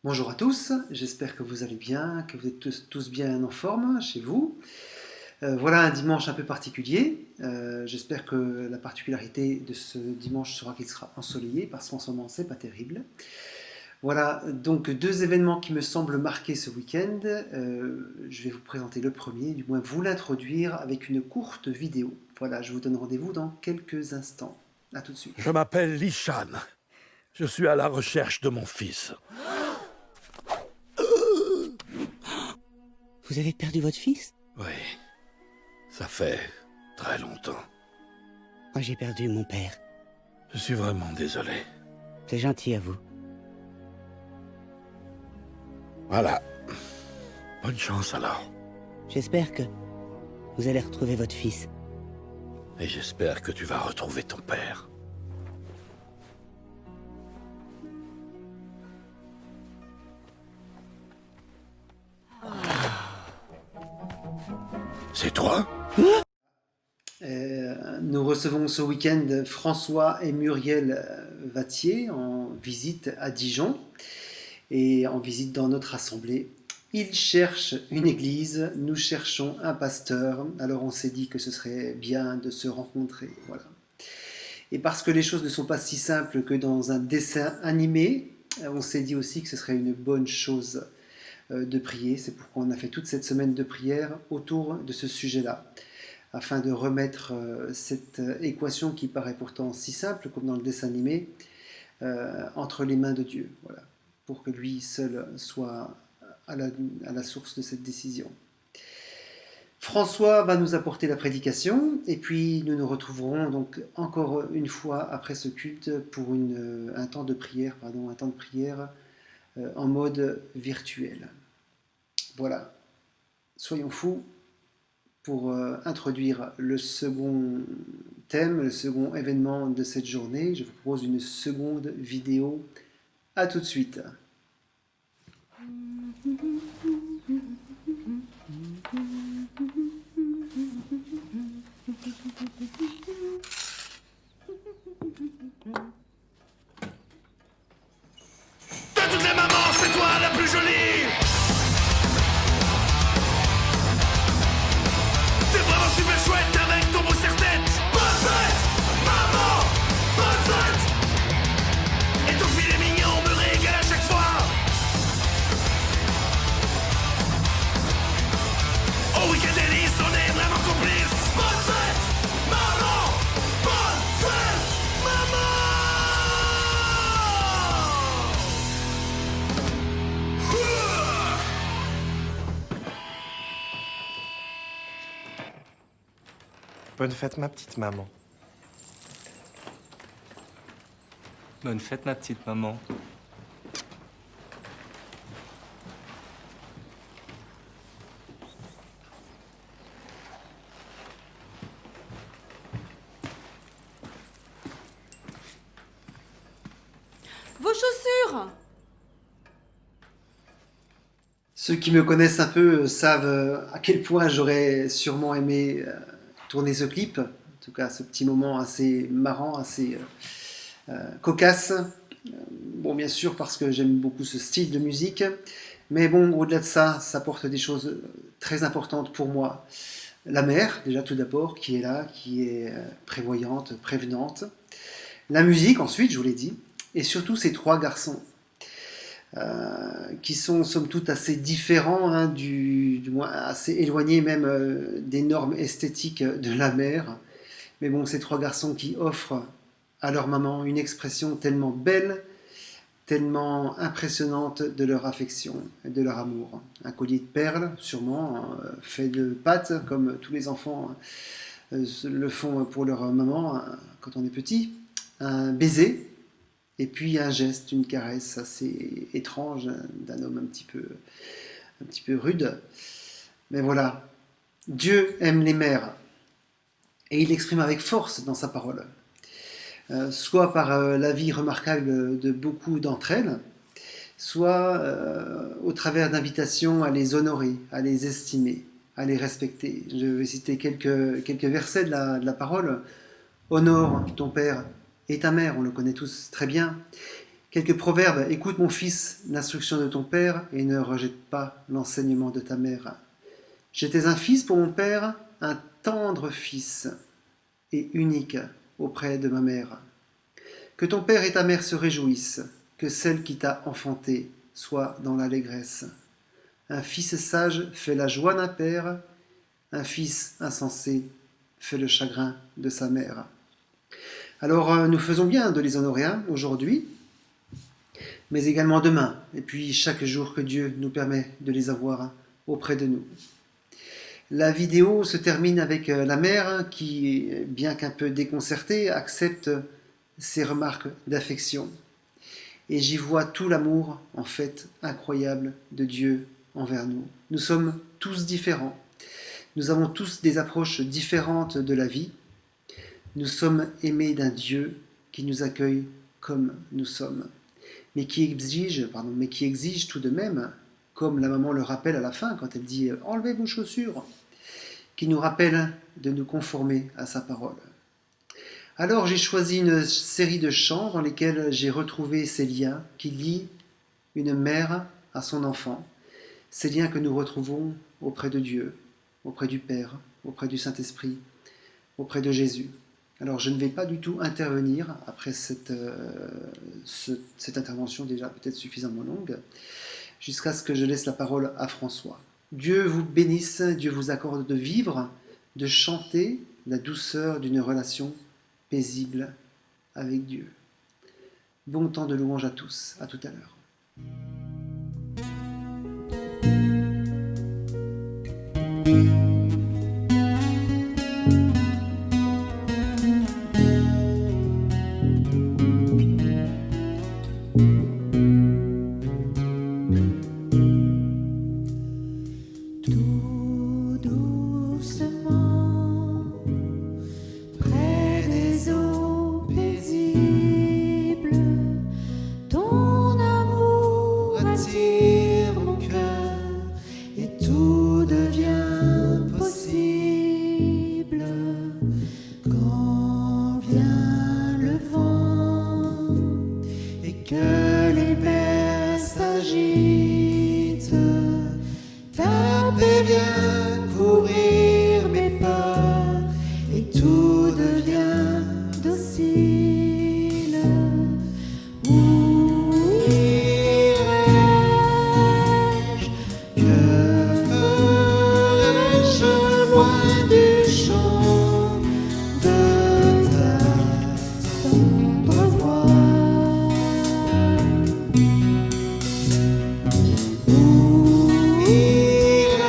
Bonjour à tous, j'espère que vous allez bien, que vous êtes tous bien en forme chez vous. Voilà un dimanche un peu particulier. J'espère que la particularité de ce dimanche sera qu'il sera ensoleillé parce qu'en ce moment c'est pas terrible. Voilà donc deux événements qui me semblent marquer ce week-end. Je vais vous présenter le premier, du moins vous l'introduire avec une courte vidéo. Voilà, je vous donne rendez-vous dans quelques instants. A tout de suite. Je m'appelle Lishan. Je suis à la recherche de mon fils. Vous avez perdu votre fils? Oui, ça fait très longtemps. Moi, j'ai perdu mon père. Je suis vraiment désolé. C'est gentil à vous. Voilà. Bonne chance alors. J'espère que vous allez retrouver votre fils. Et j'espère que tu vas retrouver ton père. C'est toi? Nous recevons ce week-end François et Muriel Vattier en visite à Dijon et en visite dans notre assemblée. Ils cherchent une église, nous cherchons un pasteur, alors on s'est dit que ce serait bien de se rencontrer. Voilà. Et parce que les choses ne sont pas si simples que dans un dessin animé, on s'est dit aussi que ce serait une bonne chose de prier. C'est pourquoi on a fait toute cette semaine de prière autour de ce sujet-là, afin de remettre cette équation qui paraît pourtant si simple comme dans le dessin animé entre les mains de Dieu, voilà, pour que lui seul soit à la source de cette décision. François va nous apporter la prédication et puis nous nous retrouverons donc encore une fois après ce culte pour un temps de prière, en mode virtuel. Voilà, soyons fous pour introduire le second thème, le second événement de cette journée. Je vous propose une seconde vidéo. A tout de suite. De toutes les mamans, c'est toi la plus jolie! T'es vraiment super chouette avec ton beau serre-tête! Bonne fête, maman! Bonne fête! Et ton filet mignon me régale à chaque fois! Au week-end Elise, on est vraiment complices! Bonne fête, maman! Bonne fête, maman! Bonne fête, ma petite maman. Bonne fête, ma petite maman. Vos chaussures! Ceux qui me connaissent un peu savent à quel point j'aurais sûrement aimé tourner ce clip. En tout cas, ce petit moment assez marrant, assez cocasse. Bon, bien sûr, parce que j'aime beaucoup ce style de musique. Mais bon, au-delà de ça, ça porte des choses très importantes pour moi. La mère, déjà tout d'abord, qui est là, qui est prévoyante, prévenante. La musique, ensuite, je vous l'ai dit. Et surtout ces trois garçons. Qui sont somme toute assez différents, hein, du moins assez éloignés même des normes esthétiques de la mère. Mais bon, ces trois garçons qui offrent à leur maman une expression tellement belle, tellement impressionnante de leur affection et de leur amour. Un collier de perles, sûrement, fait de pâtes, comme tous les enfants le font pour leur maman quand on est petit. Un baiser, et puis un geste, une caresse assez étrange d'un homme un petit peu rude. Mais voilà, Dieu aime les mères, et il l'exprime avec force dans sa parole. Soit par la vie remarquable de beaucoup d'entre elles, soit au travers d'invitations à les honorer, à les estimer, à les respecter. Je vais citer quelques versets de la parole. Honore ton père et ta mère, on le connaît tous très bien. Quelques proverbes. Écoute mon fils, l'instruction de ton père et ne rejette pas l'enseignement de ta mère. J'étais un fils pour mon père, un tendre fils et unique auprès de ma mère. Que ton père et ta mère se réjouissent, que celle qui t'a enfanté soit dans l'allégresse. Un fils sage fait la joie d'un père, un fils insensé fait le chagrin de sa mère. Alors nous faisons bien de les honorer aujourd'hui, mais également demain, et puis chaque jour que Dieu nous permet de les avoir auprès de nous. La vidéo se termine avec la mère qui, bien qu'un peu déconcertée, accepte ses remarques d'affection. Et j'y vois tout l'amour, en fait, incroyable de Dieu envers nous. Nous sommes tous différents. Nous avons tous des approches différentes de la vie. Nous sommes aimés d'un Dieu qui nous accueille comme nous sommes, mais qui exige tout de même, comme la maman le rappelle à la fin quand elle dit « Enlevez vos chaussures », qui nous rappelle de nous conformer à sa parole. Alors j'ai choisi une série de chants dans lesquels j'ai retrouvé ces liens qui lient une mère à son enfant, ces liens que nous retrouvons auprès de Dieu, auprès du Père, auprès du Saint-Esprit, auprès de Jésus. Alors je ne vais pas du tout intervenir après cette intervention déjà peut-être suffisamment longue, jusqu'à ce que je laisse la parole à François. Dieu vous bénisse, Dieu vous accorde de vivre, de chanter la douceur d'une relation paisible avec Dieu. Bon temps de louange à tous, à tout à l'heure. Tout doucement, près des eaux paisibles, ton amour attire mon cœur et tout devient possible. Quand vient le vent et que les mers s'agitent, ta paix vient courir mes pas et tout devient docile. Où irai-je? Que ferai-je loin du chant de ta tendre voix? Où irai-je?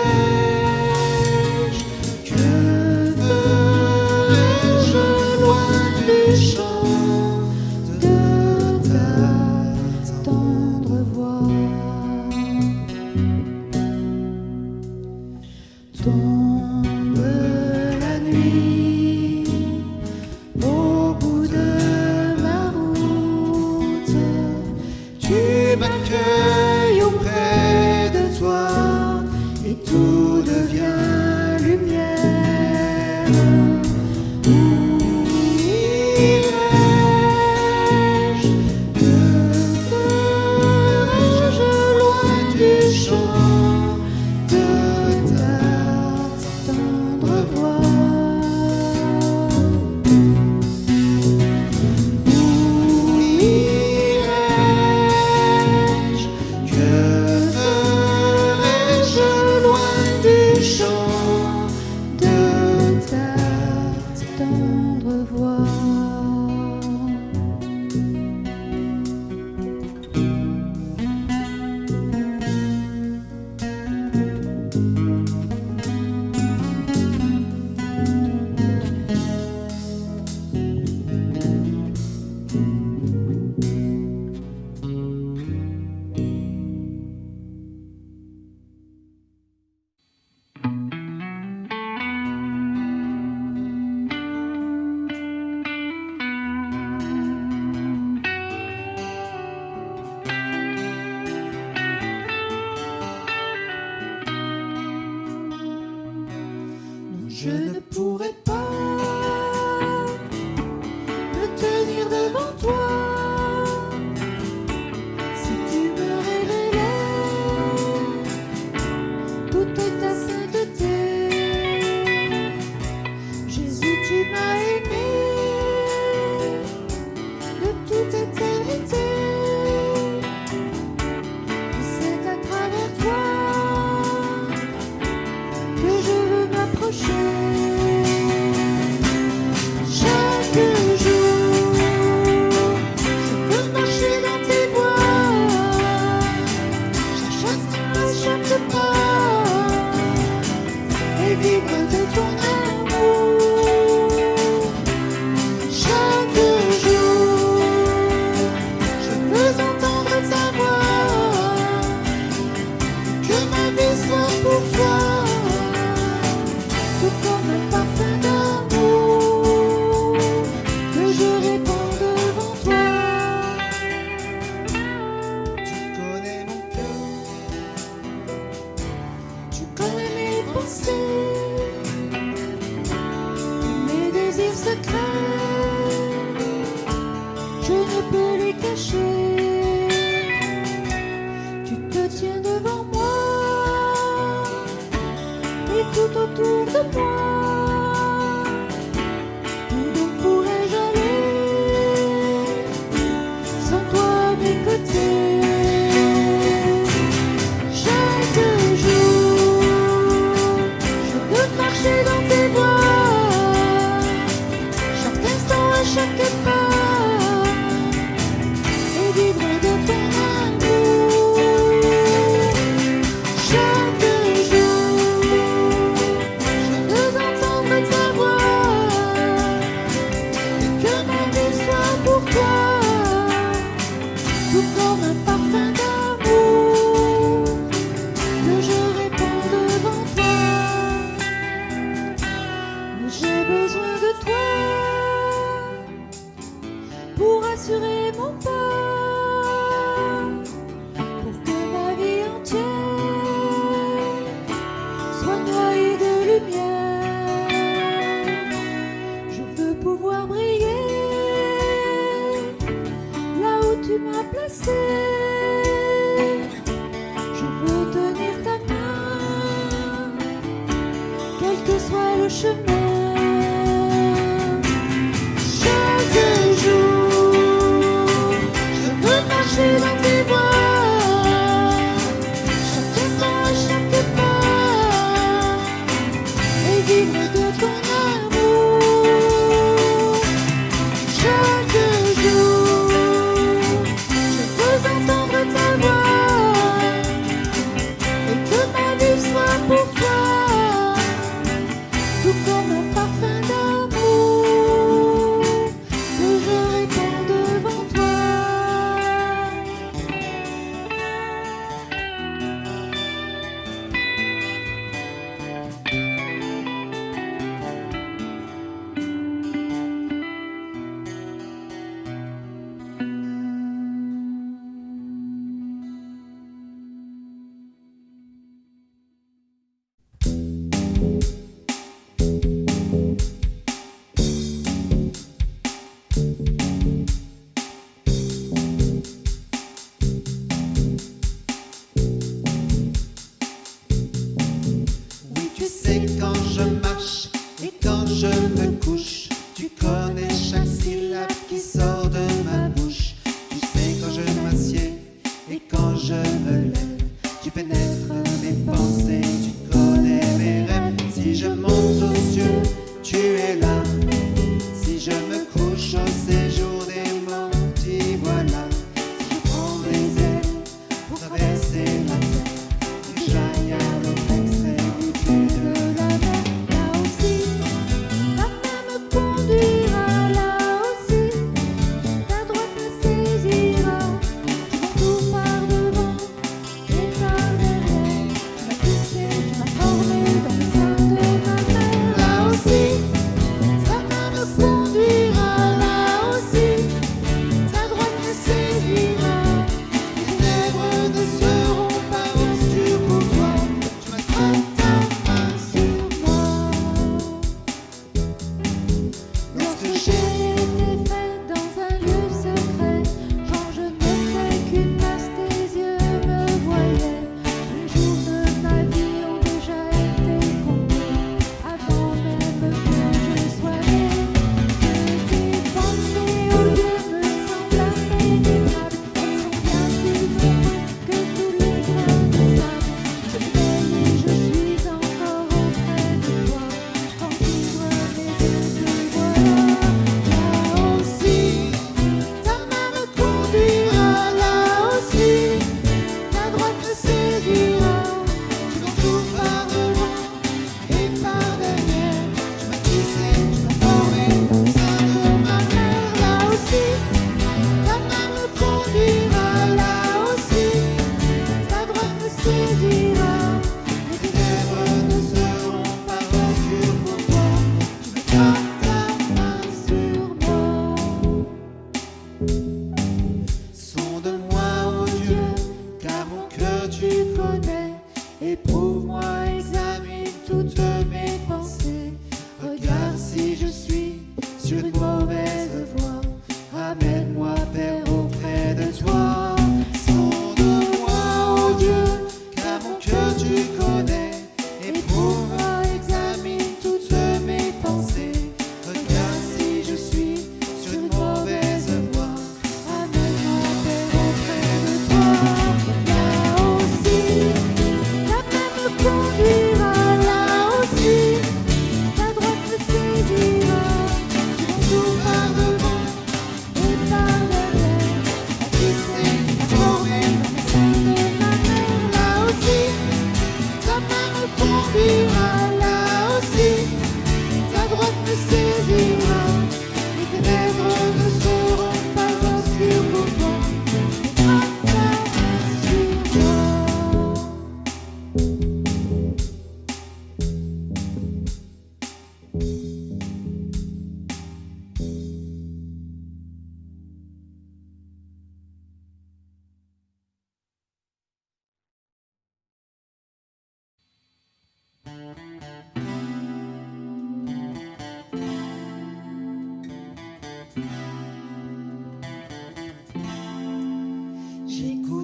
veux les cacher. Tu te tiens devant moi et tout autour de moi. Où donc pourrais-je aller sans toi à mes côtés? Chaque jour, je veux marcher dans tes voies. Chaque instant, à chaque pas, et vivre de ton amour. Chaque jour, je veux entendre ta voix, et que ma vie soit pour toi, tout comme un parfum d'amour que je répands devant toi. Mais j'ai besoin de toi pour assurer mon pas, pour que ma vie entière soit noyée de lumière. Je veux pouvoir briller là où tu m'as placé. Je veux tenir ta main, quel que soit le chemin. Chaque jour, je veux marcher dans tes voies. Chaque instant, à chaque pas, et vivre de ton amour. Chaque jour, je veux entendre ta voix, et que ma vie soit pour toi, tout comme un parfum d'amour que je répands devant toi. Oui, tu sais quand je marche et quand je me couche, tu connais chaque syllabe qui sort de ma bouche. Tu sais quand je m'assieds et quand je me lève, tu pénètres mes pensées, tu connais mes rêves. Si je monte aux cieux, tu es là. Si je me couche au séjour des morts, t'y voilà. Si je prends des ailes pour traverser la terre, que j'aille à l'autre extrémité de la mer. Là aussi, ta main me conduira, là aussi, ta droite me saisira. Je m'entoure par devant et par derrière. Tu m'as poussé, tu m'as formé dans le sein de ma mère. Là aussi, Ta main me conduira, là aussi, ta droite me saisira. les lèvres ne seront pas obscures pour toi. Tu m'attrapes ta main Sur moi, lorsque lorsque j'ai j'ai été faite dans un lieu secret, quand je n'étais qu'une masse, tes yeux me voyaient. Les jours de ma vie ont déjà été comptés, avant même que je sois née. Que tes pensées aux yeux me semblent impénétrables, elles sont bien plus nombreuses que tous les grains de sable. Je veille et je suis encore auprès de toi, quand j'ouvre mes yeux te voilà. Là aussi, ta main me conduira, là aussi, ta droite me saisira. tu m'entoures par devant et par derrière. Tu m'as tissé, tu m'as formé au sein de ma mère. Là aussi, ta main me conduira, là aussi, ta droite me saisira. Et tes Lèvres ne seront pas obscures pour toi. Tu m'attrapes ta main sur moi. Sonde-moi, ô Dieu, car mon cœur tu connais. Éprouve-moi, examine toutes mes pensées. Regarde si je suis sur une mauvaise voie. Ramène-moi, Père, au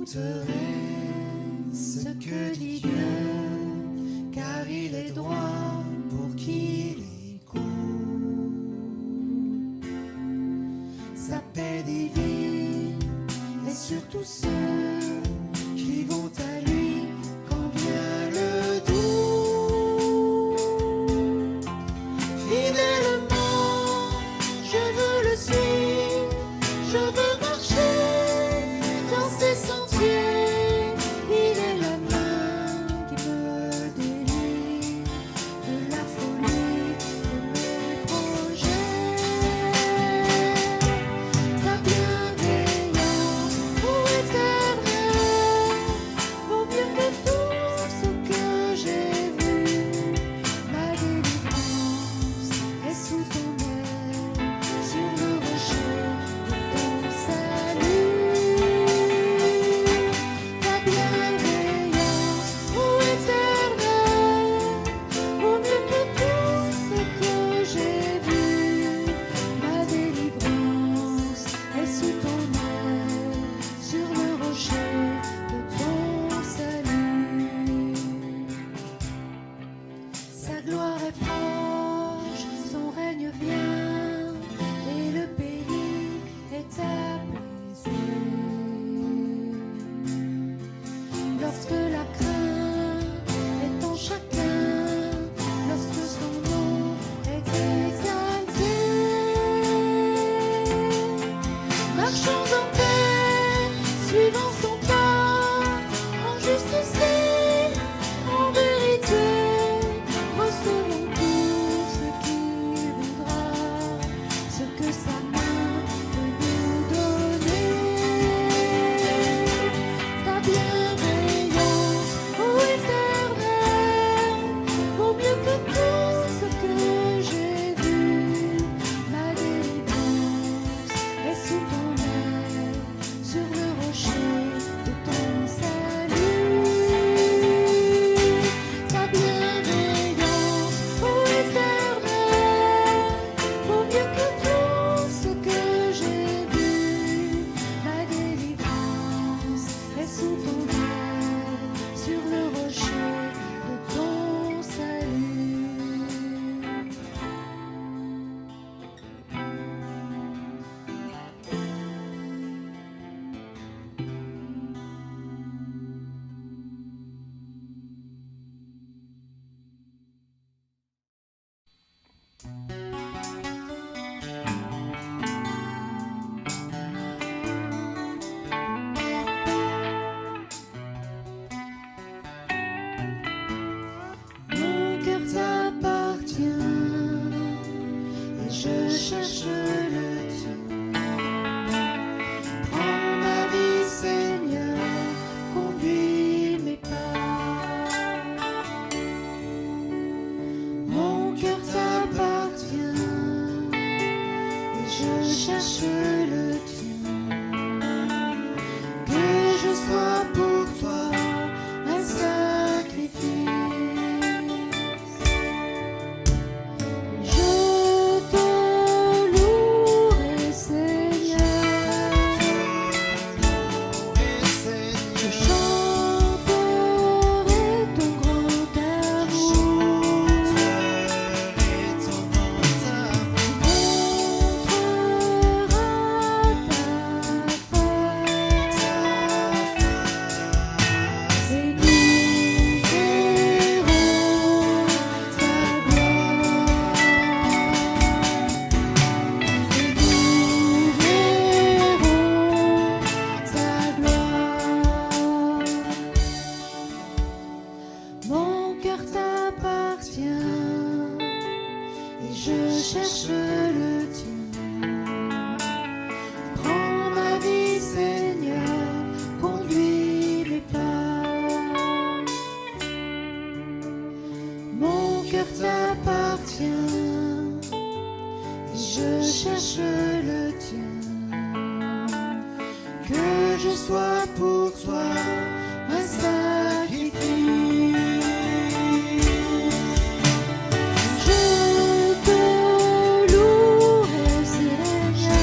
j'écouterai ce que dit Dieu, car il est droit pour qui l'écoute. Sa paix divine est sur tous ceux qui vont à lui quand vient le doute. Fidèlement, je veux le suivre, je veux marcher dans ses sentiers. Il est la main qui me délivre de la folie de mes projets. Ta bienveillance, ô Éternel, vaut mieux que tout ce que j'ai vu. Ma délivrance est sous ton aile, sur le rocher de ton salut. Ta bienveillance, ô Éternel, vaut mieux que tout ce que j'ai vu. Ma délivrance est sous ton aile, sur le rocher de ton salut. Sa gloire est proche, son règne vient, et le pays est apaisé. Lorsque la crainte est en chacun, lorsque son nom est exalté, marchons en paix, suivant son pas, en justice, en vérité, recevons tout ce qu'il voudra, ce que sa main peut nous donner. Ta bienveillance, ô Éternel, vaut mieux que tout ce que j'ai vu. Ma délivrance est sous ton aile, sur le rocher de ton salut. Ta bienveillance, ô Éternel, vaut mieux que tout ce que j'ai vu. Ma délivrance est sous ton aile, sur le rocher de ton salut. Mon cœur t'appartient et je cherche le tien. Prends ma vie, Seigneur, conduis mes pas. Mon cœur t'appartient et je cherche le tien. Que je sois pour toi un sacrifice. Je te louerai, Seigneur. Je chanterai ton grand amour. Mon cœur t'appartient et je cherche le tien. Prends ma vie, Seigneur, conduis mes pas. Mon cœur t'appartient et je cherche le tien. Que je sois pour toi un sacrifice. Je te louerai, Seigneur. Je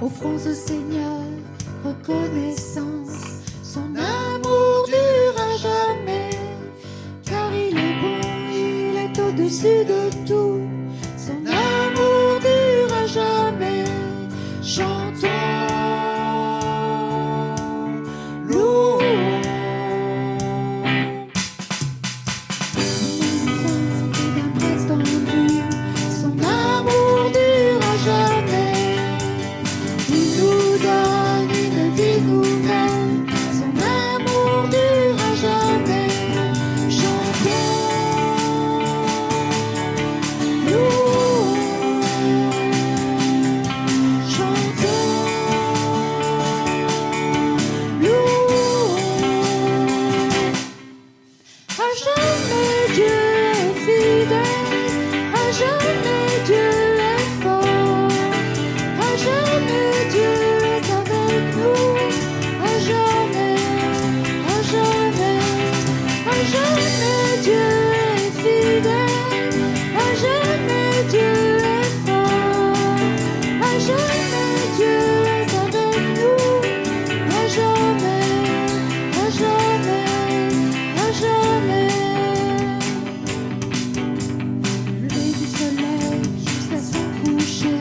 Offrons au Seigneur reconnaissance. Son amour dure à jamais, car il est bon, il est au-dessus de tout. Son amour dure à jamais. Chantons, louons. D'un presse tendu, son amour dure à jamais. Il nous donne une vie nouvelle, son amour dure à jamais. Chantons, louons. Chantons, louons. À jamais Dieu est fidèle, à jamais Dieu est fort, à jamais Dieu est avec nous, à jamais, à jamais, à jamais Dieu est fidèle, à jamais Dieu est fort, à jamais Dieu est avec nous, à jamais, à jamais, à jamais. Lever du soleil jusqu'à son coucher,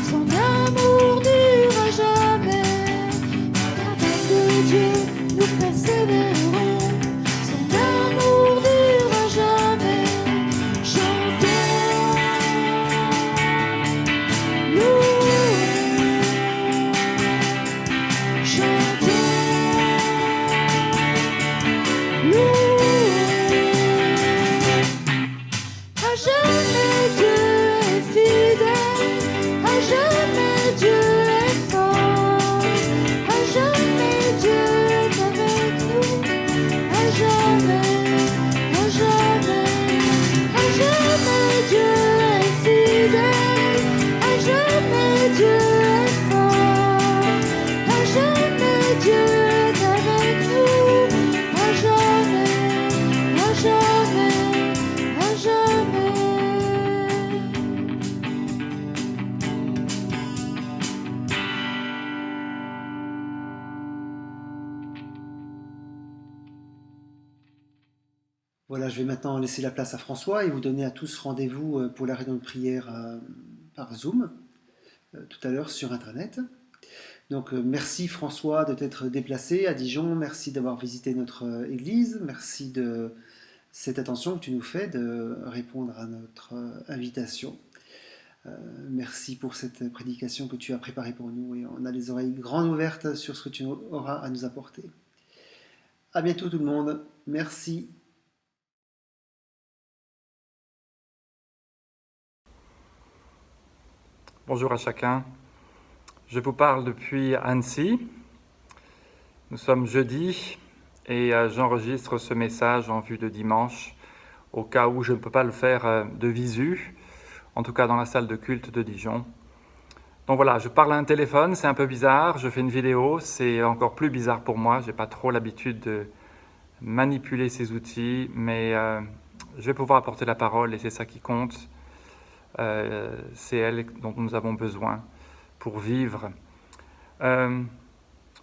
son amour dure à jamais. Car de Dieu, nous persévérons, son amour dure à jamais. Chantons, louons. Chantons, louons. À jamais Dieu est fidèle, à jamais Dieu est fort, à jamais Dieu est avec nous, à jamais, à jamais, à jamais Dieu est fidèle, à jamais Dieu est fort, à jamais Dieu est avec nous, à jamais, à jamais, à jamais. Voilà, je vais maintenant laisser la place à François et vous donner à tous rendez-vous pour la réunion de prière par Zoom tout à l'heure sur Internet. Donc merci François de t'être déplacé à Dijon, merci d'avoir visité notre église, merci de cette attention que tu nous fais de répondre à notre invitation. Merci pour cette prédication que tu as préparée pour nous et on a les oreilles grandes ouvertes sur ce que tu auras à nous apporter. À bientôt tout le monde, merci. Bonjour à chacun. Je vous parle depuis Annecy. Nous sommes jeudi et j'enregistre ce message en vue de dimanche au cas où je ne peux pas le faire de visu, en tout cas dans la salle de culte de Dijon. Donc voilà, je parle à un téléphone, c'est un peu bizarre, je fais une vidéo, c'est encore plus bizarre pour moi, je n'ai pas trop l'habitude de manipuler ces outils, mais je vais pouvoir apporter la parole et c'est ça qui compte. C'est elle dont nous avons besoin pour vivre. Une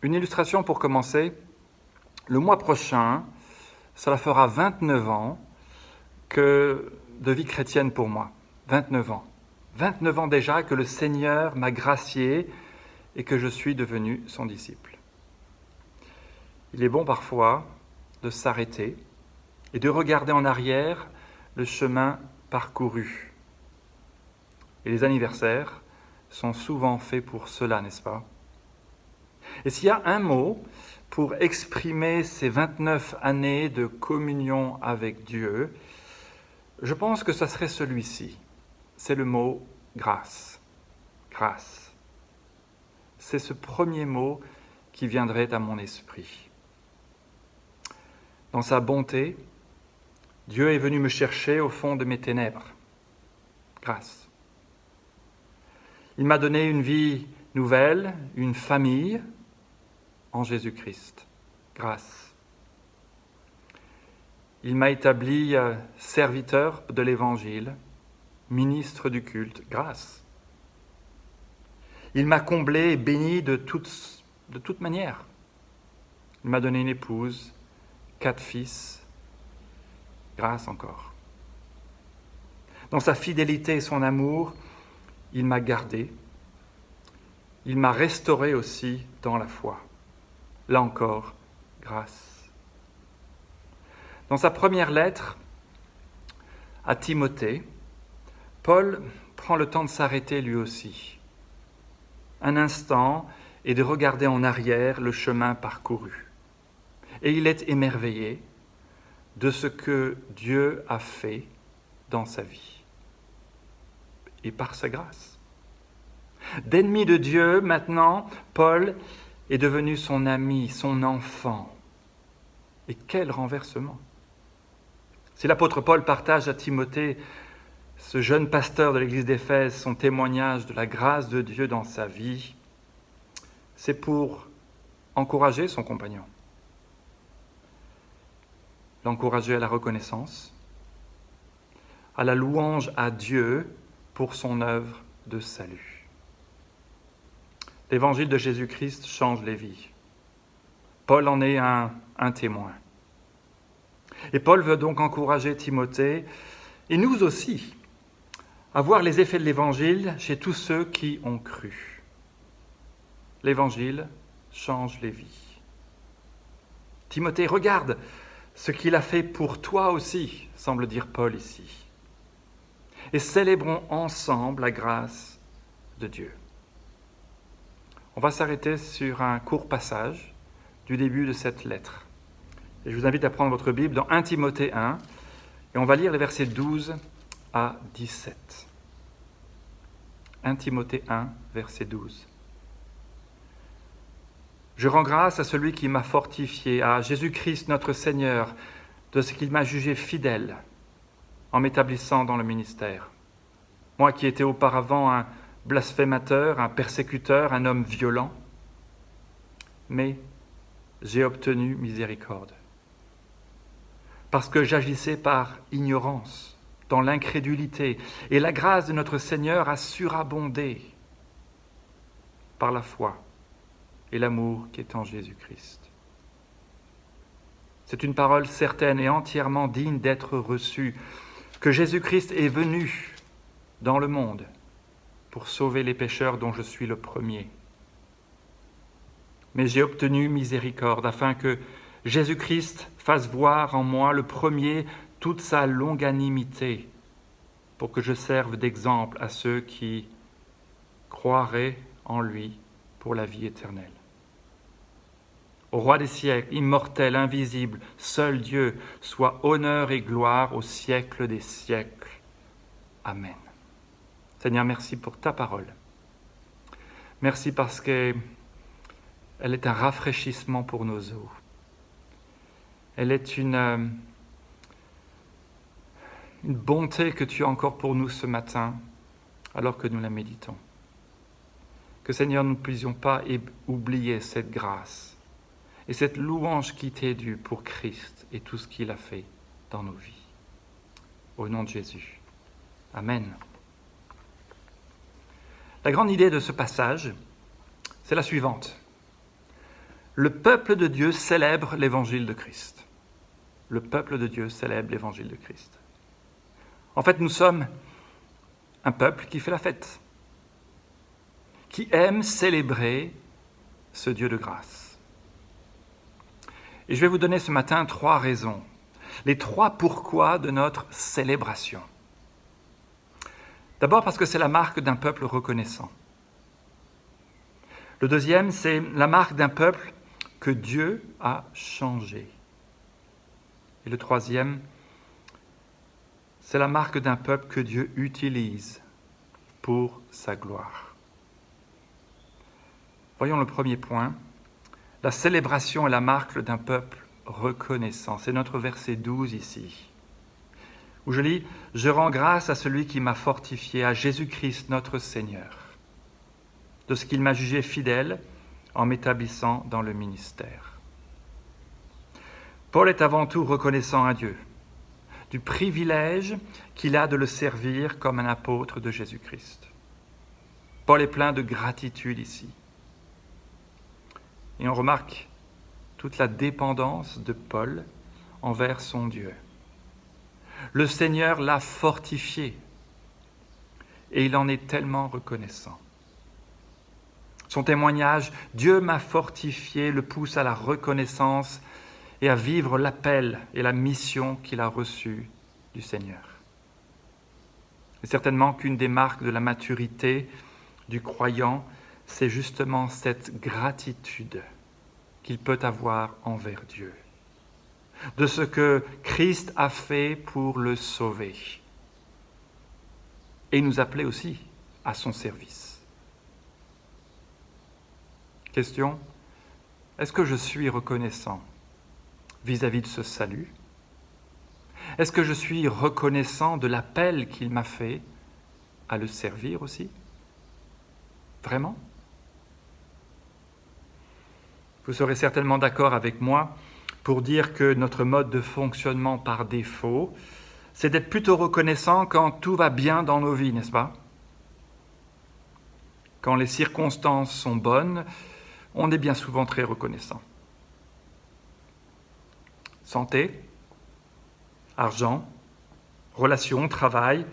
illustration pour commencer. Le mois prochain, cela fera 29 ans de vie chrétienne pour moi. 29 ans. 29 ans déjà que le Seigneur m'a gracié et que je suis devenu son disciple. Il est bon parfois de s'arrêter et de regarder en arrière le chemin parcouru. Et les anniversaires sont souvent faits pour cela, n'est-ce pas? Et s'il y a un mot pour exprimer ces 29 années de communion avec Dieu, je pense que ce serait celui-ci. C'est le mot grâce. Grâce. C'est ce premier mot qui viendrait à mon esprit. Dans sa bonté, Dieu est venu me chercher au fond de mes ténèbres. Grâce. Il m'a donné une vie nouvelle, une famille en Jésus-Christ. Grâce. Il m'a établi serviteur de l'Évangile, ministre du culte. Grâce. Il m'a comblé et béni de toute manière. Il m'a donné une épouse, 4 fils, grâce encore. Dans sa fidélité et son amour, il m'a gardé. Il m'a restauré aussi dans la foi. Là encore, grâce. Dans sa première lettre à Timothée, Paul prend le temps de s'arrêter lui aussi, un instant, et de regarder en arrière le chemin parcouru. Et il est émerveillé de ce que Dieu a fait dans sa vie et par sa grâce. D'ennemi de Dieu, maintenant, Paul est devenu son ami, son enfant. Et quel renversement! Si l'apôtre Paul partage à Timothée, ce jeune pasteur de l'église d'Éphèse, son témoignage de la grâce de Dieu dans sa vie, c'est pour encourager son compagnon, l'encourager à la reconnaissance, à la louange à Dieu pour son œuvre de salut. L'évangile de Jésus-Christ change les vies. Paul en est un témoin. Et Paul veut donc encourager Timothée, et nous aussi, à voir les effets de l'Évangile chez tous ceux qui ont cru. L'Évangile change les vies. Timothée, regarde ce qu'il a fait pour toi aussi, semble dire Paul ici. Et célébrons ensemble la grâce de Dieu. On va s'arrêter sur un court passage du début de cette lettre. Et je vous invite à prendre votre Bible dans 1 Timothée 1, et on va lire les versets 12 à 17. 1 Timothée 1, verset 12. Je rends grâce à celui qui m'a fortifié, à Jésus-Christ notre Seigneur, de ce qu'il m'a jugé fidèle en m'établissant dans le ministère. Moi qui étais auparavant un blasphémateur, un persécuteur, un homme violent, mais j'ai obtenu miséricorde. Parce que j'agissais par ignorance, dans l'incrédulité, et la grâce de notre Seigneur a surabondé par la foi et l'amour qui est en Jésus-Christ. C'est une parole certaine et entièrement digne d'être reçue, que Jésus-Christ est venu dans le monde pour sauver les pécheurs dont je suis le premier. Mais j'ai obtenu miséricorde afin que Jésus-Christ fasse voir en moi le premier toute sa longanimité, pour que je serve d'exemple à ceux qui croiraient en lui pour la vie éternelle. Au roi des siècles, immortel, invisible, seul Dieu, soit honneur et gloire au siècle des siècles. Amen. Seigneur, merci pour ta parole. Merci parce qu'elle est un rafraîchissement pour nos os. Elle est une bonté que tu as encore pour nous ce matin, alors que nous la méditons. Que Seigneur, nous ne puissions pas oublier cette grâce et cette louange qui t'est due pour Christ et tout ce qu'il a fait dans nos vies. Au nom de Jésus. Amen. La grande idée de ce passage, c'est la suivante. Le peuple de Dieu célèbre l'évangile de Christ. Le peuple de Dieu célèbre l'évangile de Christ. En fait, nous sommes un peuple qui fait la fête, qui aime célébrer ce Dieu de grâce. Et je vais vous donner ce matin 3 raisons, les 3 pourquoi de notre célébration. D'abord parce que c'est la marque d'un peuple reconnaissant. Le deuxième, c'est la marque d'un peuple que Dieu a changé. Et le troisième, c'est la marque d'un peuple que Dieu utilise pour sa gloire. Voyons le premier point. La célébration est la marque d'un peuple reconnaissant. C'est notre verset 12 ici, où je lis « Je rends grâce à celui qui m'a fortifié, à Jésus-Christ notre Seigneur, de ce qu'il m'a jugé fidèle en m'établissant dans le ministère. » Paul est avant tout reconnaissant à Dieu du privilège qu'il a de le servir comme un apôtre de Jésus-Christ. Paul est plein de gratitude ici. Et on remarque toute la dépendance de Paul envers son Dieu. Le Seigneur l'a fortifié et il en est tellement reconnaissant. Son témoignage « Dieu m'a fortifié » le pousse à la reconnaissance et à vivre l'appel et la mission qu'il a reçue du Seigneur. Et certainement qu'une des marques de la maturité du croyant, c'est justement cette gratitude qu'il peut avoir envers Dieu, de ce que Christ a fait pour le sauver et nous appeler aussi à son service. Question, est-ce que je suis reconnaissant vis-à-vis de ce salut? Est-ce que je suis reconnaissant de l'appel qu'il m'a fait à le servir aussi? Vraiment? Vous serez certainement d'accord avec moi pour dire que notre mode de fonctionnement par défaut, c'est d'être plutôt reconnaissant quand tout va bien dans nos vies, n'est-ce pas? Quand les circonstances sont bonnes, on est bien souvent très reconnaissant. Santé, argent, relations, travail,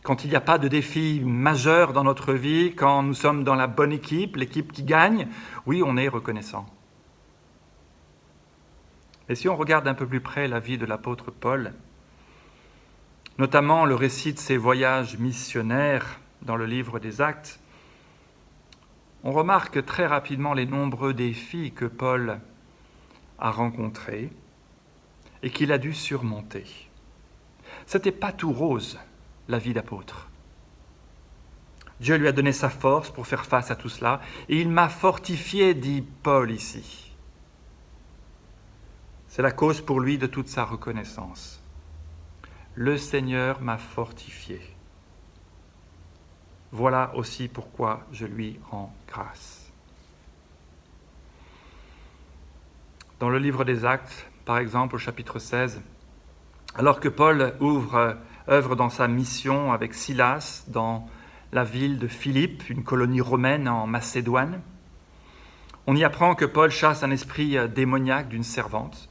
quand il n'y a pas de défi majeur dans notre vie, quand nous sommes dans la bonne équipe, l'équipe qui gagne, oui, on est reconnaissant. Et si on regarde un peu plus près la vie de l'apôtre Paul, notamment le récit de ses voyages missionnaires dans le livre des Actes, on remarque très rapidement les nombreux défis que Paul a rencontrés et qu'il a dû surmonter. Ce n'était pas tout rose, la vie d'apôtre. Dieu lui a donné sa force pour faire face à tout cela, et il m'a fortifié, dit Paul ici. C'est la cause pour lui de toute sa reconnaissance. Le Seigneur m'a fortifié. Voilà aussi pourquoi je lui rends grâce. Dans le livre des Actes, par exemple, au chapitre 16, alors que Paul œuvre dans sa mission avec Silas dans la ville de Philippe, une colonie romaine en Macédoine, on y apprend que Paul chasse un esprit démoniaque d'une servante.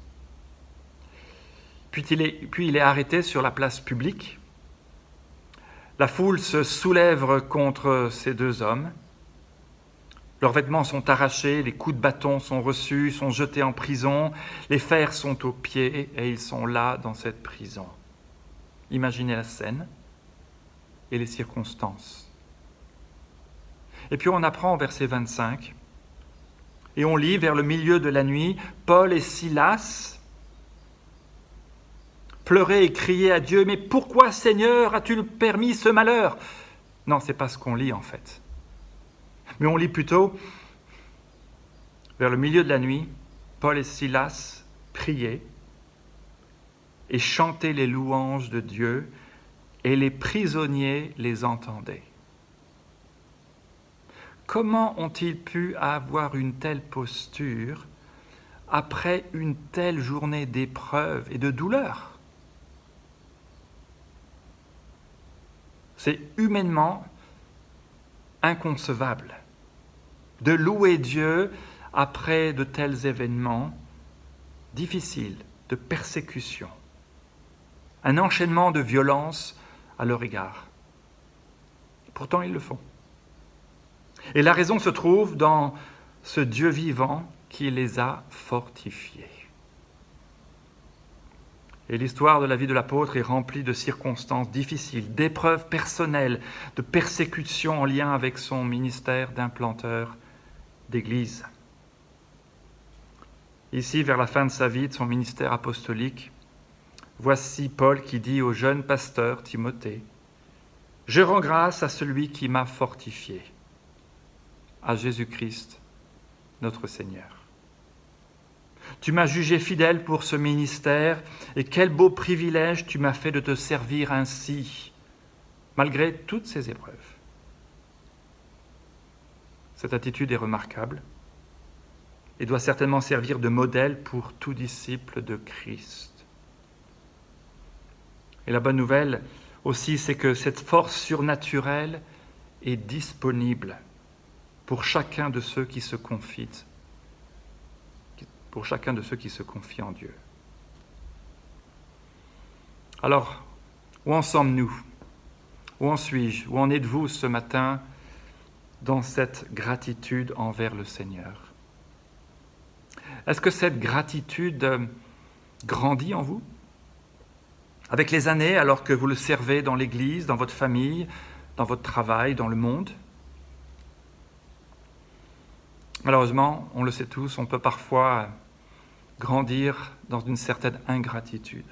Puis il est arrêté sur la place publique. La foule se soulève contre ces deux hommes. Leurs vêtements sont arrachés, les coups de bâton sont reçus, sont jetés en prison, les fers sont aux pieds et ils sont là dans cette prison. Imaginez la scène et les circonstances. Et puis on apprend au verset 25, et on lit vers le milieu de la nuit, Paul et Silas pleuraient et criaient à Dieu, « Mais pourquoi, Seigneur, as-tu permis ce malheur ?» Non, c'est pas ce qu'on lit en fait. Mais on lit plutôt, vers le milieu de la nuit, Paul et Silas priaient et chantaient les louanges de Dieu, et les prisonniers les entendaient. Comment ont-ils pu avoir une telle posture après une telle journée d'épreuve et de douleur? C'est humainement inconcevable de louer Dieu après de tels événements difficiles, de persécution, un enchaînement de violences à leur égard. Pourtant, ils le font. Et la raison se trouve dans ce Dieu vivant qui les a fortifiés. Et l'histoire de la vie de l'apôtre est remplie de circonstances difficiles, d'épreuves personnelles, de persécutions en lien avec son ministère d'implanteur d'église. Ici, vers la fin de sa vie, de son ministère apostolique, voici Paul qui dit au jeune pasteur Timothée, « Je rends grâce à celui qui m'a fortifié, à Jésus-Christ, notre Seigneur. Tu m'as jugé fidèle pour ce ministère, et quel beau privilège tu m'as fait de te servir ainsi, malgré toutes ces épreuves. » Cette attitude est remarquable et doit certainement servir de modèle pour tout disciple de Christ. Et la bonne nouvelle aussi, c'est que cette force surnaturelle est disponible pour chacun de ceux qui se confient, en Dieu. Alors, où en sommes-nous? Où en suis-je? Où en êtes-vous ce matin dans cette gratitude envers le Seigneur? Est-ce que cette gratitude grandit en vous? Avec les années, alors que vous le servez dans l'Église, dans votre famille, dans votre travail, dans le monde? Malheureusement, on le sait tous, on peut parfois grandir dans une certaine ingratitude.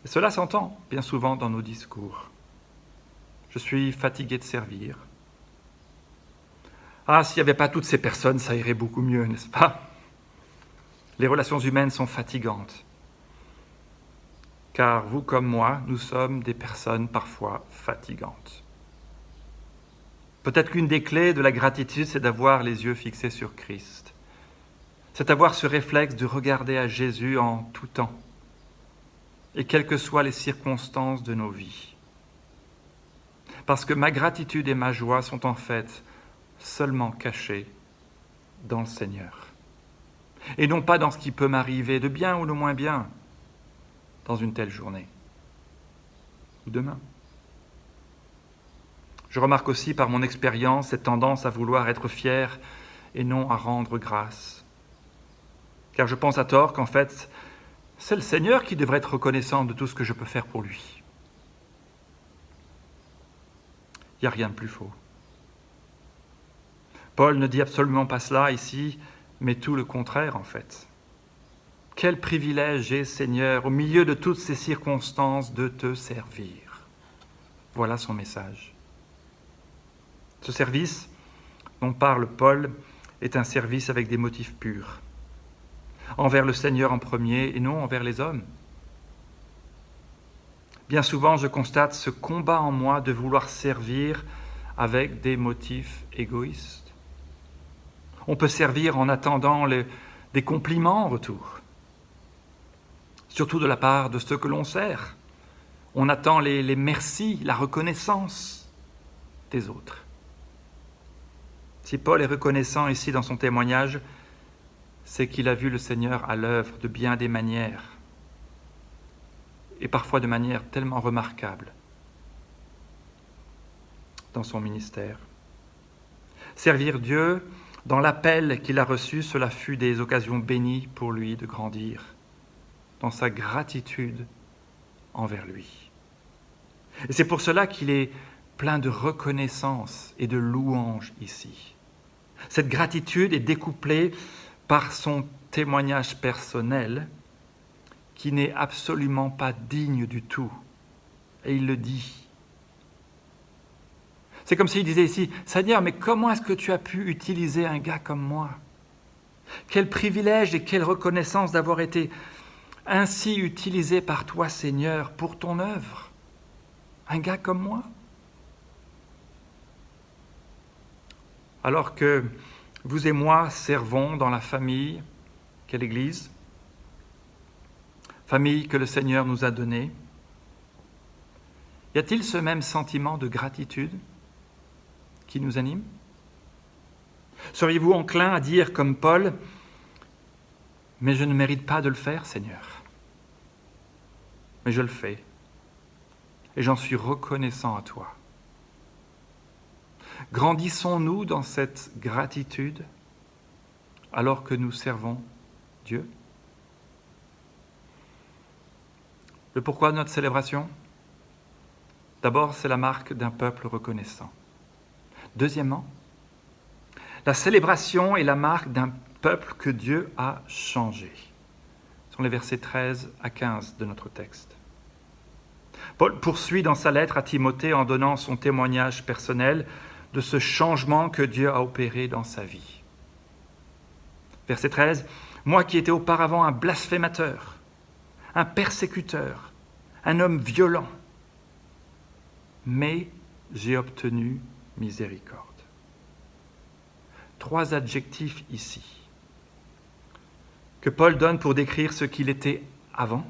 Et cela s'entend bien souvent dans nos discours. Je suis fatigué de servir. Ah, s'il n'y avait pas toutes ces personnes, ça irait beaucoup mieux, n'est-ce pas? Les relations humaines sont fatigantes. Car vous comme moi, nous sommes des personnes parfois fatigantes. Peut-être qu'une des clés de la gratitude, c'est d'avoir les yeux fixés sur Christ. C'est avoir ce réflexe de regarder à Jésus en tout temps, et quelles que soient les circonstances de nos vies. Parce que ma gratitude et ma joie sont en fait seulement cachées dans le Seigneur. Et non pas dans ce qui peut m'arriver de bien ou de moins bien dans une telle journée ou demain. Je remarque aussi par mon expérience cette tendance à vouloir être fier et non à rendre grâce. Car je pense à tort qu'en fait, c'est le Seigneur qui devrait être reconnaissant de tout ce que je peux faire pour lui. Il n'y a rien de plus faux. Paul ne dit absolument pas cela ici, mais tout le contraire en fait. Quel privilège j'ai, Seigneur, au milieu de toutes ces circonstances, de te servir. Voilà son message. Ce service dont parle Paul est un service avec des motifs purs. Envers le Seigneur en premier et non envers les hommes. Bien souvent, je constate ce combat en moi de vouloir servir avec des motifs égoïstes. On peut servir en attendant des compliments en retour, surtout de la part de ceux que l'on sert. On attend les merci, la reconnaissance des autres. Si Paul est reconnaissant ici dans son témoignage, c'est qu'il a vu le Seigneur à l'œuvre de bien des manières, et parfois de manière tellement remarquable dans son ministère. Servir Dieu dans l'appel qu'il a reçu, cela fut des occasions bénies pour lui de grandir dans sa gratitude envers lui. Et c'est pour cela qu'il est plein de reconnaissance et de louange ici. Cette gratitude est découplée par son témoignage personnel qui n'est absolument pas digne du tout. Et il le dit. C'est comme s'il disait ici, « Seigneur, mais comment est-ce que tu as pu utiliser un gars comme moi? Quel privilège et quelle reconnaissance d'avoir été ainsi utilisé par toi, Seigneur, pour ton œuvre. Un gars comme moi. » Alors que vous et moi servons dans la famille qu'est l'Église, famille que le Seigneur nous a donnée, y a-t-il ce même sentiment de gratitude qui nous anime? Seriez-vous enclin à dire comme Paul, « Mais je ne mérite pas de le faire, Seigneur. Mais je le fais, et j'en suis reconnaissant à toi. » Grandissons-nous dans cette gratitude alors que nous servons Dieu? Le pourquoi de notre célébration? D'abord, c'est la marque d'un peuple reconnaissant. Deuxièmement, la célébration est la marque d'un peuple que Dieu a changé. Ce sont les versets 13 à 15 de notre texte. Paul poursuit dans sa lettre à Timothée en donnant son témoignage personnel de ce changement que Dieu a opéré dans sa vie. Verset 13, « Moi qui étais auparavant un blasphémateur, un persécuteur, un homme violent, mais j'ai obtenu miséricorde. » 3 adjectifs ici que Paul donne pour décrire ce qu'il était avant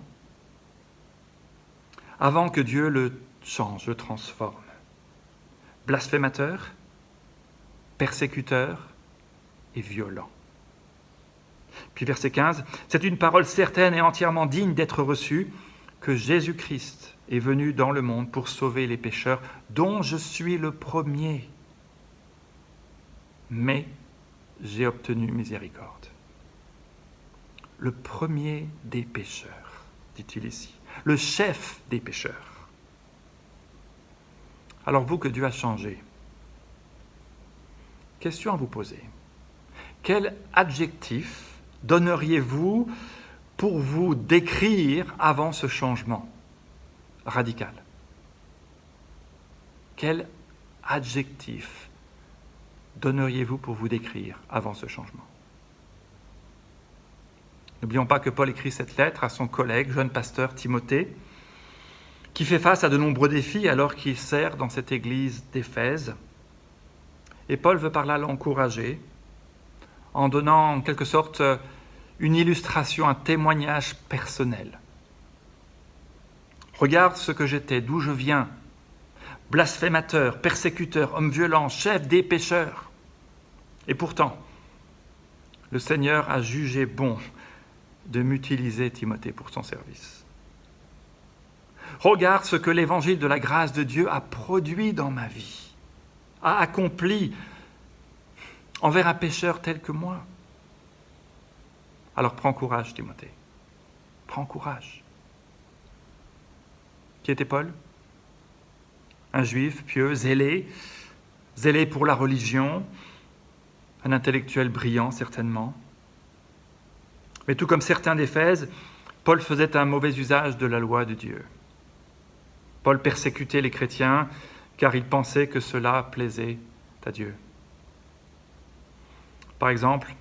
que Dieu le change, le transforme. blasphémateur, persécuteur et violent. Puis verset 15, c'est une parole certaine et entièrement digne d'être reçue que Jésus-Christ est venu dans le monde pour sauver les pécheurs, dont je suis le premier. Mais j'ai obtenu miséricorde. Le premier des pécheurs, dit-il ici, le chef des pécheurs. Alors vous que Dieu a changé, question à vous poser. Quel adjectif donneriez-vous pour vous décrire avant ce changement radical? Quel adjectif donneriez-vous pour vous décrire avant ce changement? N'oublions pas que Paul écrit cette lettre à son collègue, jeune pasteur Timothée, qui fait face à de nombreux défis alors qu'il sert dans cette église d'Éphèse. Et Paul veut par là l'encourager en donnant en quelque sorte une illustration, un témoignage personnel. Regarde ce que j'étais, d'où je viens, blasphémateur, persécuteur, homme violent, chef des pécheurs. Et pourtant, le Seigneur a jugé bon de m'utiliser, Timothée, pour son service. Regarde ce que l'évangile de la grâce de Dieu a produit dans ma vie, a accompli envers un pécheur tel que moi. Alors prends courage, Timothée. Prends courage. Qui était Paul? Un juif pieux, zélé pour la religion, un intellectuel brillant certainement. Mais tout comme certains d'Éphèse, Paul faisait un mauvais usage de la loi de Dieu. Paul persécutait les chrétiens car il pensait que cela plaisait à Dieu. Par exemple,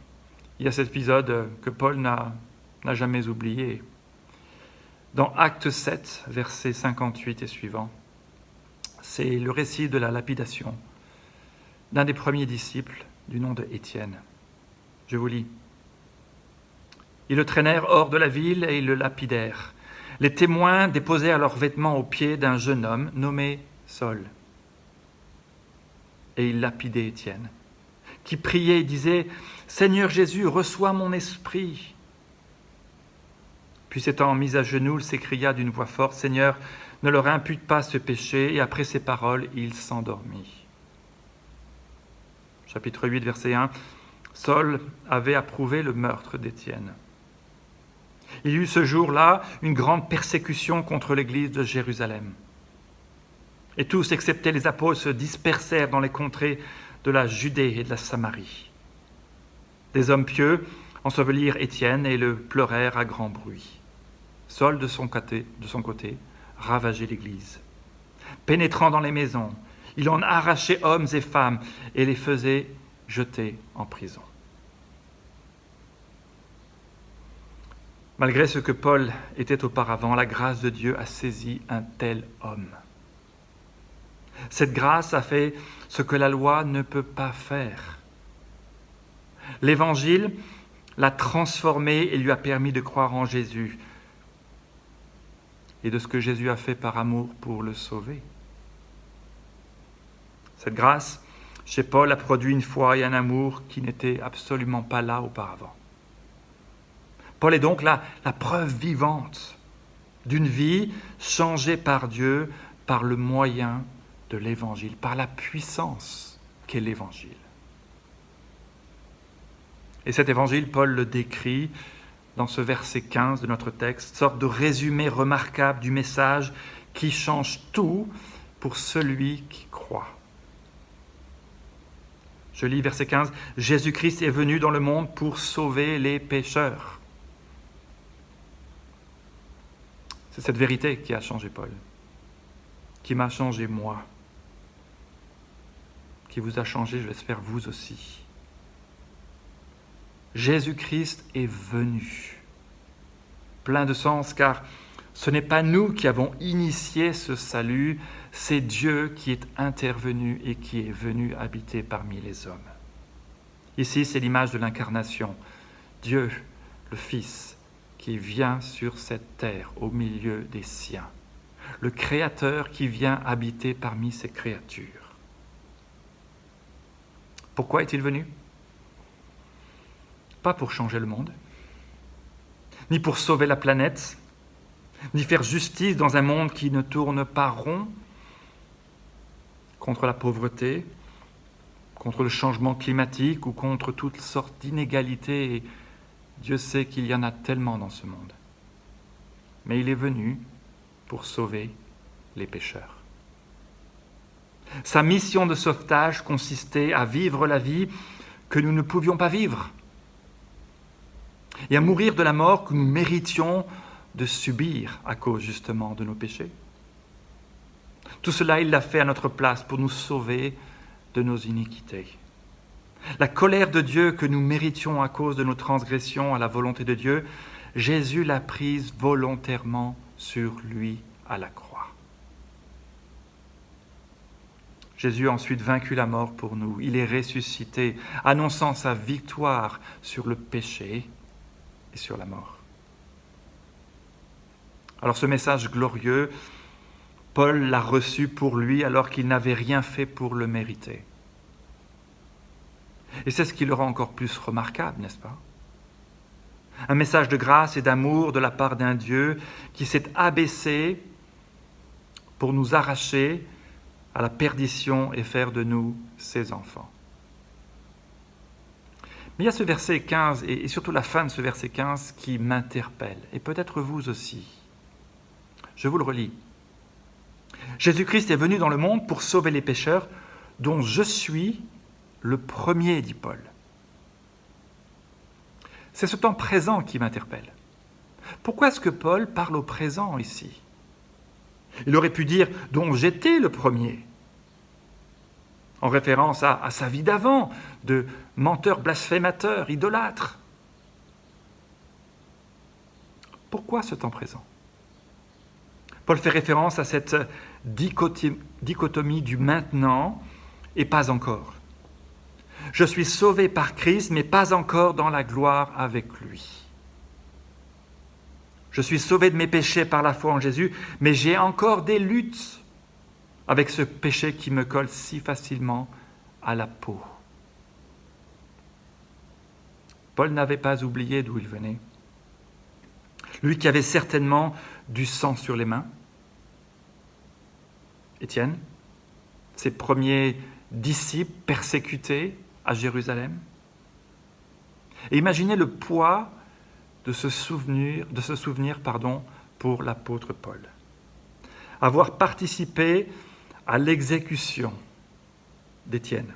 il y a cet épisode que Paul n'a jamais oublié. Dans Acte 7, versets 58 et suivants, c'est le récit de la lapidation d'un des premiers disciples du nom de Étienne. Je vous lis. Ils le traînèrent hors de la ville et ils le lapidèrent. Les témoins déposèrent leurs vêtements aux pieds d'un jeune homme nommé Saul. Et ils lapidaient Étienne, qui priait et disait « Seigneur Jésus, reçois mon esprit !» Puis s'étant mis à genoux, il s'écria d'une voix forte « Seigneur, ne leur impute pas ce péché !» Et après ces paroles, il s'endormit. Chapitre 8, verset 1. Saul avait approuvé le meurtre d'Étienne. Il y eut ce jour-là une grande persécution contre l'église de Jérusalem. Et tous, excepté les apôtres, se dispersèrent dans les contrées de la Judée et de la Samarie. Des hommes pieux ensevelirent Étienne et le pleurèrent à grand bruit. Saul, de son côté, ravageait l'église. Pénétrant dans les maisons, il en arrachait hommes et femmes et les faisait jeter en prison. Malgré ce que Paul était auparavant, la grâce de Dieu a saisi un tel homme. Cette grâce a fait ce que la loi ne peut pas faire. L'Évangile l'a transformé et lui a permis de croire en Jésus et de ce que Jésus a fait par amour pour le sauver. Cette grâce, chez Paul, a produit une foi et un amour qui n'étaient absolument pas là auparavant. Paul est donc la preuve vivante d'une vie changée par Dieu par le moyen de l'Évangile, par la puissance qu'est l'Évangile. Et cet Évangile, Paul le décrit dans ce verset 15 de notre texte, sorte de résumé remarquable du message qui change tout pour celui qui croit. Je lis verset 15. « Jésus-Christ est venu dans le monde pour sauver les pécheurs. » C'est cette vérité qui a changé Paul, qui m'a changé moi, qui vous a changé, je l'espère, vous aussi. Jésus-Christ est venu, plein de sens, car ce n'est pas nous qui avons initié ce salut, c'est Dieu qui est intervenu et qui est venu habiter parmi les hommes. Ici, c'est l'image de l'incarnation, Dieu, le Fils, qui vient sur cette terre au milieu des siens, le Créateur qui vient habiter parmi ses créatures. Pourquoi est-il venu? Pas pour changer le monde, ni pour sauver la planète, ni faire justice dans un monde qui ne tourne pas rond, contre la pauvreté, contre le changement climatique ou contre toutes sortes d'inégalités. Et Dieu sait qu'il y en a tellement dans ce monde. Mais il est venu pour sauver les pécheurs. Sa mission de sauvetage consistait à vivre la vie que nous ne pouvions pas vivre et à mourir de la mort que nous méritions de subir à cause justement de nos péchés. Tout cela, il l'a fait à notre place pour nous sauver de nos iniquités. La colère de Dieu que nous méritions à cause de nos transgressions à la volonté de Dieu, Jésus l'a prise volontairement sur lui à la croix. Jésus a ensuite vaincu la mort pour nous. Il est ressuscité, annonçant sa victoire sur le péché et sur la mort. Alors ce message glorieux, Paul l'a reçu pour lui alors qu'il n'avait rien fait pour le mériter. Et c'est ce qui le rend encore plus remarquable, n'est-ce pas? Un message de grâce et d'amour de la part d'un Dieu qui s'est abaissé pour nous arracher à la perdition et faire de nous ses enfants. Mais il y a ce verset 15, et surtout la fin de ce verset 15, qui m'interpelle, et peut-être vous aussi. Je vous le relis. Jésus-Christ est venu dans le monde pour sauver les pécheurs, dont je suis le premier, dit Paul. C'est ce temps présent qui m'interpelle. Pourquoi est-ce que Paul parle au présent ici? Il aurait pu dire « dont j'étais le premier », en référence à sa vie d'avant, de menteur, blasphémateur, idolâtre. Pourquoi ce temps présent? Paul fait référence à cette dichotomie du maintenant et pas encore. Je suis sauvé par Christ, mais pas encore dans la gloire avec lui. Je suis sauvé de mes péchés par la foi en Jésus, mais j'ai encore des luttes avec ce péché qui me colle si facilement à la peau. Paul n'avait pas oublié d'où il venait. Lui qui avait certainement du sang sur les mains. Étienne, ses premiers disciples persécutés à Jérusalem. Et imaginez le poids de ce souvenir, pour l'apôtre Paul. Avoir participé à l'exécution d'Étienne.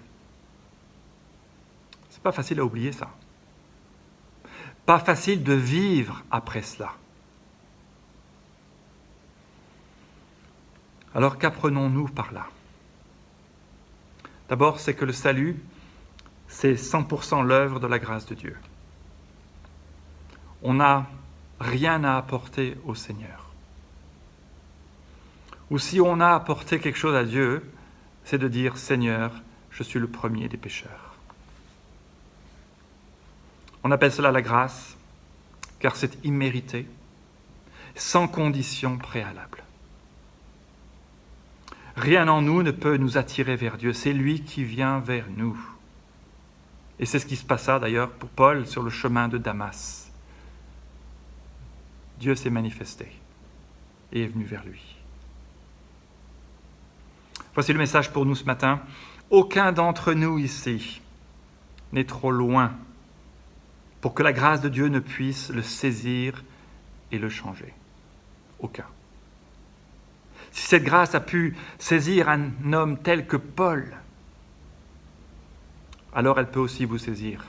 C'est pas facile à oublier ça. Pas facile de vivre après cela. Alors qu'apprenons-nous par là? D'abord, c'est que le salut, c'est 100% l'œuvre de la grâce de Dieu. On n'a rien à apporter au Seigneur. Ou si on a apporté quelque chose à Dieu, c'est de dire « Seigneur, je suis le premier des pécheurs ». On appelle cela la grâce, car c'est immérité, sans condition préalable. Rien en nous ne peut nous attirer vers Dieu, c'est lui qui vient vers nous. Et c'est ce qui se passa d'ailleurs pour Paul sur le chemin de Damas. Dieu s'est manifesté et est venu vers lui. Voici le message pour nous ce matin. Aucun d'entre nous ici n'est trop loin pour que la grâce de Dieu ne puisse le saisir et le changer. Aucun. Si cette grâce a pu saisir un homme tel que Paul, alors elle peut aussi vous saisir.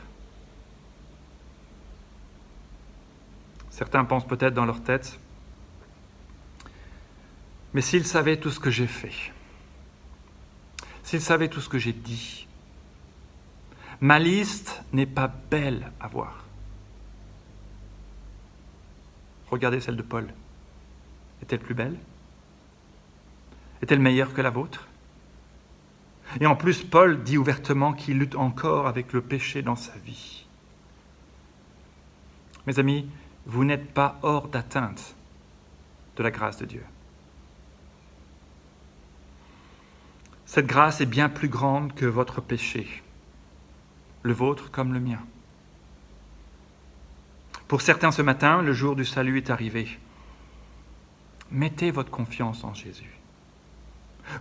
Certains pensent peut-être dans leur tête, mais s'ils savaient tout ce que j'ai fait, s'ils savaient tout ce que j'ai dit, ma liste n'est pas belle à voir. Regardez celle de Paul. Est-elle plus belle? Est-elle meilleure que la vôtre? Et en plus, Paul dit ouvertement qu'il lutte encore avec le péché dans sa vie. Mes amis, vous n'êtes pas hors d'atteinte de la grâce de Dieu. Cette grâce est bien plus grande que votre péché. le vôtre comme le mien. Pour certains ce matin, le jour du salut est arrivé. Mettez votre confiance en Jésus.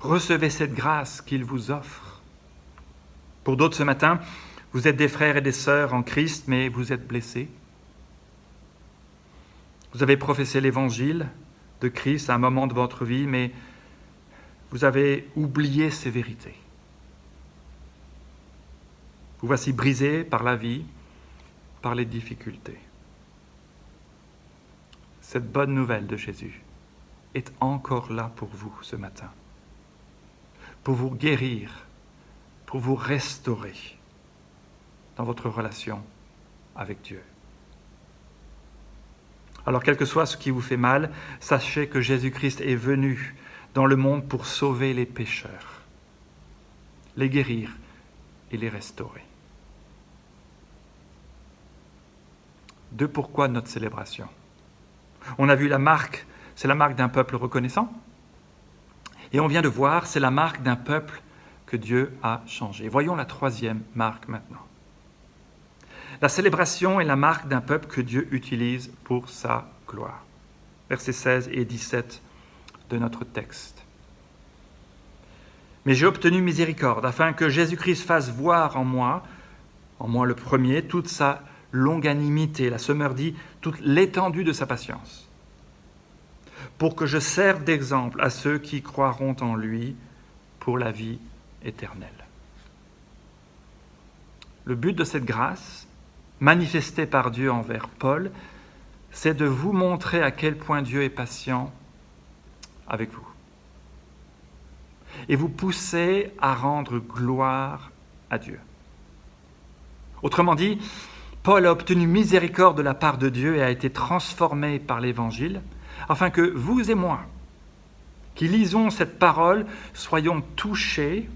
Recevez cette grâce qu'il vous offre. Pour d'autres ce matin, vous êtes des frères et des sœurs en Christ, mais vous êtes blessés. Vous avez professé l'évangile de Christ à un moment de votre vie, mais vous avez oublié ces vérités. Vous voici brisés par la vie, par les difficultés. Cette bonne nouvelle de Jésus est encore là pour vous ce matin, pour vous guérir, pour vous restaurer dans votre relation avec Dieu. Alors, quel que soit ce qui vous fait mal, sachez que Jésus-Christ est venu dans le monde pour sauver les pécheurs, les guérir et les restaurer. De pourquoi notre célébration? On a vu la marque, c'est la marque d'un peuple reconnaissant. Et on vient de voir, c'est la marque d'un peuple que Dieu a changé. Voyons la troisième marque maintenant. La célébration est la marque d'un peuple que Dieu utilise pour sa gloire. Versets 16 et 17 de notre texte. Mais j'ai obtenu miséricorde, afin que Jésus-Christ fasse voir en moi le premier, toute sa longanimité, la Sommeur dit, toute l'étendue de sa patience, pour que je serve d'exemple à ceux qui croiront en lui pour la vie éternelle. Le but de cette grâce, manifestée par Dieu envers Paul, c'est de vous montrer à quel point Dieu est patient avec vous. Et vous pousser à rendre gloire à Dieu. Autrement dit, Paul a obtenu miséricorde de la part de Dieu et a été transformé par l'Évangile, afin que vous et moi, qui lisons cette parole, soyons touchés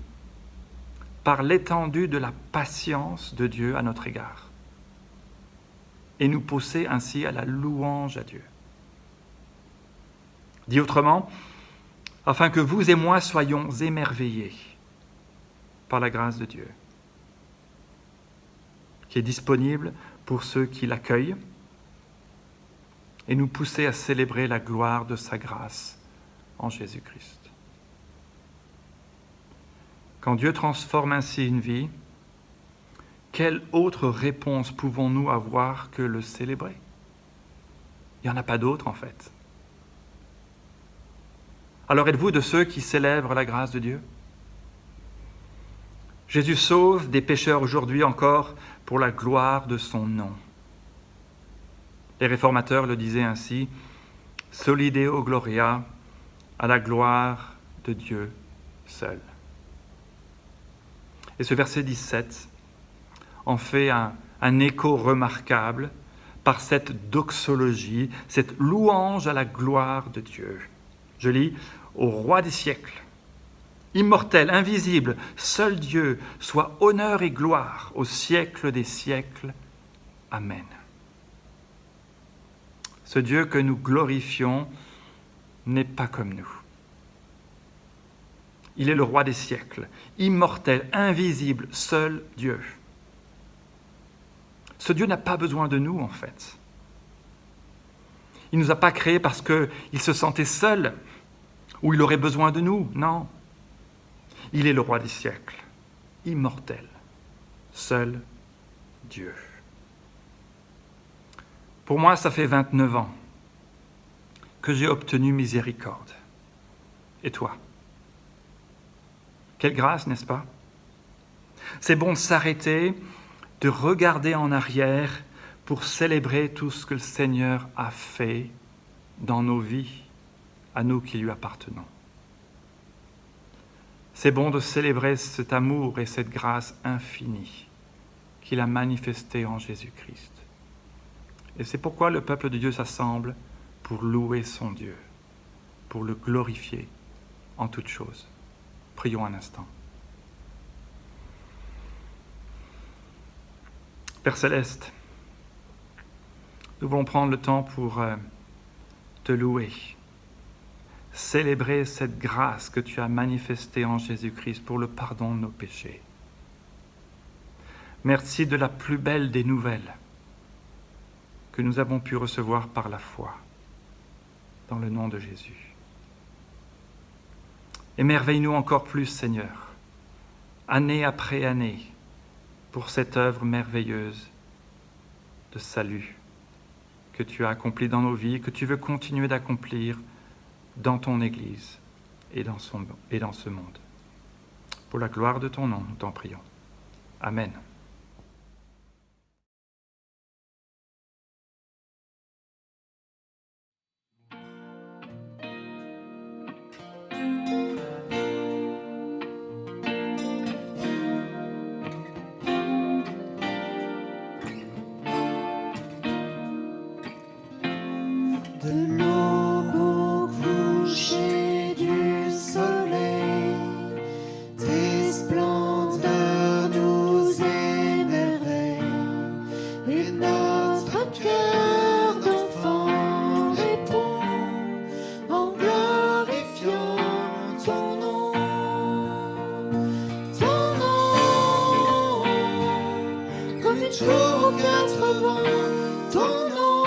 par l'étendue de la patience de Dieu à notre égard, et nous pousser ainsi à la louange à Dieu. Dit autrement, afin que vous et moi soyons émerveillés par la grâce de Dieu, qui est disponible pour ceux qui l'accueillent, et nous pousser à célébrer la gloire de sa grâce en Jésus-Christ. Quand Dieu transforme ainsi une vie, quelle autre réponse pouvons-nous avoir que le célébrer? Il n'y en a pas d'autre en fait. Alors êtes-vous de ceux qui célèbrent la grâce de Dieu? Jésus sauve des pécheurs aujourd'hui encore pour la gloire de son nom. Les réformateurs le disaient ainsi, « Soli Deo Gloria, à la gloire de Dieu seul ». Et ce verset 17 en fait un écho remarquable par cette doxologie, cette louange à la gloire de Dieu. Je lis « Au roi des siècles, immortel, invisible, seul Dieu, soit honneur et gloire au siècle des siècles. Amen. » Ce Dieu que nous glorifions n'est pas comme nous. Il est le roi des siècles, immortel, invisible, seul Dieu. Ce Dieu n'a pas besoin de nous, en fait. Il ne nous a pas créés parce qu'il se sentait seul ou il aurait besoin de nous. Non. Il est le roi des siècles, immortel, seul Dieu. Pour moi, ça fait 29 ans que j'ai obtenu miséricorde. Et toi? Quelle grâce, n'est-ce pas? C'est bon de s'arrêter, de regarder en arrière pour célébrer tout ce que le Seigneur a fait dans nos vies, à nous qui lui appartenons. C'est bon de célébrer cet amour et cette grâce infinie qu'il a manifestée en Jésus-Christ. Et c'est pourquoi le peuple de Dieu s'assemble pour louer son Dieu, pour le glorifier en toutes choses. Prions un instant. Père Céleste, nous voulons prendre le temps pour te louer, célébrer cette grâce que tu as manifestée en Jésus-Christ pour le pardon de nos péchés. Merci de la plus belle des nouvelles que nous avons pu recevoir par la foi, dans le nom de Jésus. Émerveille-nous encore plus, Seigneur, année après année, pour cette œuvre merveilleuse de salut que tu as accomplie dans nos vies, que tu veux continuer d'accomplir dans ton Église et dans ce monde. Pour la gloire de ton nom, nous t'en prions. Amen. De l'aube au coucher du soleil, tes splendeurs nous émerveillent, et notre cœur d'enfant répond en glorifiant ton nom. Ton nom, comme une joie aux quatre vents, ton nom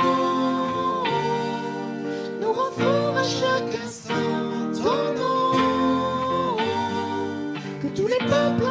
nous rend forts à chaque instant, ton nom, que tous les peuples